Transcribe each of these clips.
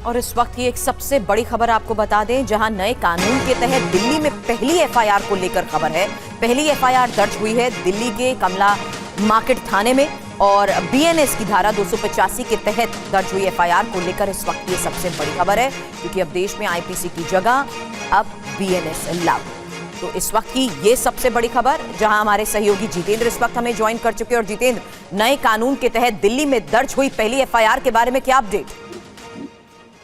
और इस वक्त की एक सबसे बड़ी खबर आपको बता दें, जहां नए कानून के तहत दिल्ली में पहली एफआईआर को लेकर खबर है। पहली एफआईआर दर्ज हुई है दिल्ली के कमला मार्केट थाने में और बीएनएस की धारा 285 के तहत दर्ज हुई एफआईआर को लेकर इस वक्त ये सबसे बड़ी खबर है, क्योंकि अब देश में आईपीसी की जगह अब बीएनएस लागू। तो इस वक्त की ये सबसे बड़ी खबर, जहां हमारे सहयोगी जितेंद्र इस वक्त हमें ज्वाइन कर चुके हैं। और जितेंद्र, नए कानून के तहत दिल्ली में दर्ज हुई पहली एफआईआर के बारे में क्या अपडेट?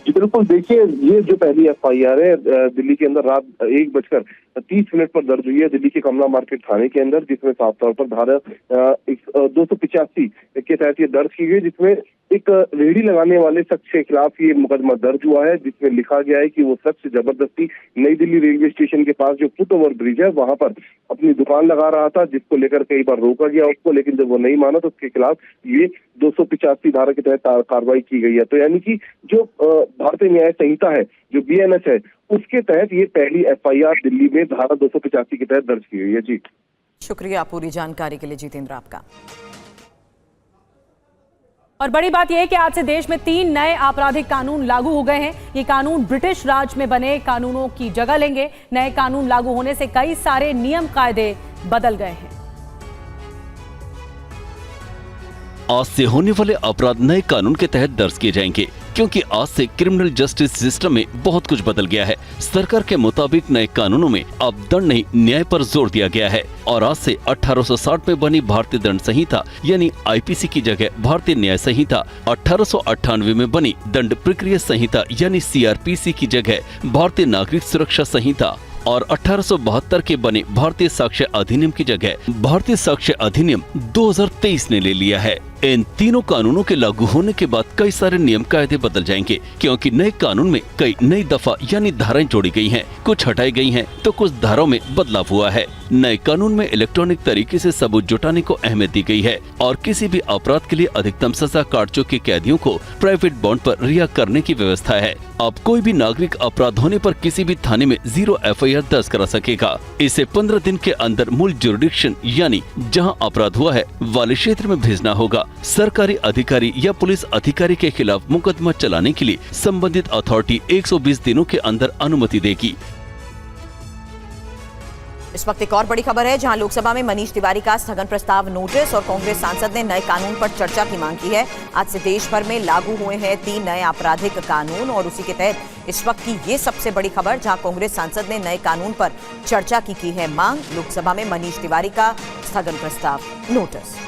जी बिल्कुल, देखिए ये जो पहली एफआईआर है दिल्ली के अंदर रात 1:30 पर दर्ज हुई है दिल्ली के कमला मार्केट थाने के अंदर, जिसमें साफ तौर पर धारा 285 के तहत ये दर्ज की गई, जिसमें एक रेहड़ी लगाने वाले शख्स के खिलाफ ये मुकदमा दर्ज हुआ है, जिसमें लिखा गया है कि वो शख्स जबरदस्ती नई दिल्ली रेलवे स्टेशन के पास जो फुट ओवर ब्रिज है वहां पर अपनी दुकान लगा रहा था, जिसको लेकर कई बार रोका गया उसको, लेकिन जब वो नहीं माना तो उसके खिलाफ ये 285 धारा के तहत कार्रवाई की गई है। तो यानी कि जो भारतीय न्याय संहिता है, जो बीएनएस है, उसके तहत ये पहली एफआईआर दिल्ली में धारा 285 के तहत दर्ज की गई है। जी शुक्रिया पूरी जानकारी के लिए जितेंद्र आपका। और बड़ी बात यह है कि आज से देश में 3 नए आपराधिक कानून लागू हो गए हैं। ये कानून ब्रिटिश राज में बने कानूनों की जगह लेंगे। नए कानून लागू होने से कई सारे नियम कायदे बदल गए हैं। आज से होने वाले अपराध नए कानून के तहत दर्ज किए जाएंगे, क्योंकि आज से क्रिमिनल जस्टिस सिस्टम में बहुत कुछ बदल गया है। सरकार के मुताबिक नए कानूनों में अब दंड नहीं, न्याय पर जोर दिया गया है। और आज से 1860 में बनी भारतीय दंड संहिता यानी आईपीसी की जगह भारतीय न्याय संहिता, 1898 में बनी दंड प्रक्रिया संहिता यानी सीआरपीसी की जगह भारतीय नागरिक सुरक्षा संहिता और 1872 के बने भारतीय साक्ष्य अधिनियम की जगह भारतीय साक्ष्य अधिनियम 2023 ने ले लिया है। इन तीनों कानूनों के लागू होने के बाद कई सारे नियम कायदे बदल जाएंगे, क्योंकि नए कानून में कई नई दफा यानी धाराएं जोड़ी गई हैं, कुछ हटाई गई हैं, तो कुछ धाराओं में बदलाव हुआ है। नए कानून में इलेक्ट्रॉनिक तरीके से सबूत जुटाने को अहमियत दी गई है और किसी भी अपराध के लिए अधिकतम सजा काट चुके कैदियों को प्राइवेट बॉन्ड पर रिहा करने की व्यवस्था है। अब कोई भी नागरिक अपराध होने पर किसी भी थाने में 0 एफआईआर दर्ज करा सकेगा। इसे 15 दिन के अंदर मूल जुरिडिक्शन यानी जहां अपराध हुआ है वाले क्षेत्र में भेजना होगा। सरकारी अधिकारी या पुलिस अधिकारी के खिलाफ मुकदमा चलाने के लिए संबंधित अथॉरिटी 120 दिनों के अंदर अनुमति देगी। इस वक्त एक और बड़ी खबर है, जहां लोकसभा में मनीष तिवारी का स्थगन प्रस्ताव नोटिस और कांग्रेस सांसद ने नए कानून पर चर्चा की मांग की है। आज से देश भर में लागू हुए हैं 3 नए आपराधिक कानून और उसी के तहत इस वक्त की ये सबसे बड़ी खबर, जहां कांग्रेस सांसद ने नए कानून पर चर्चा की है मांग। लोकसभा में मनीष तिवारी का स्थगन प्रस्ताव नोटिस।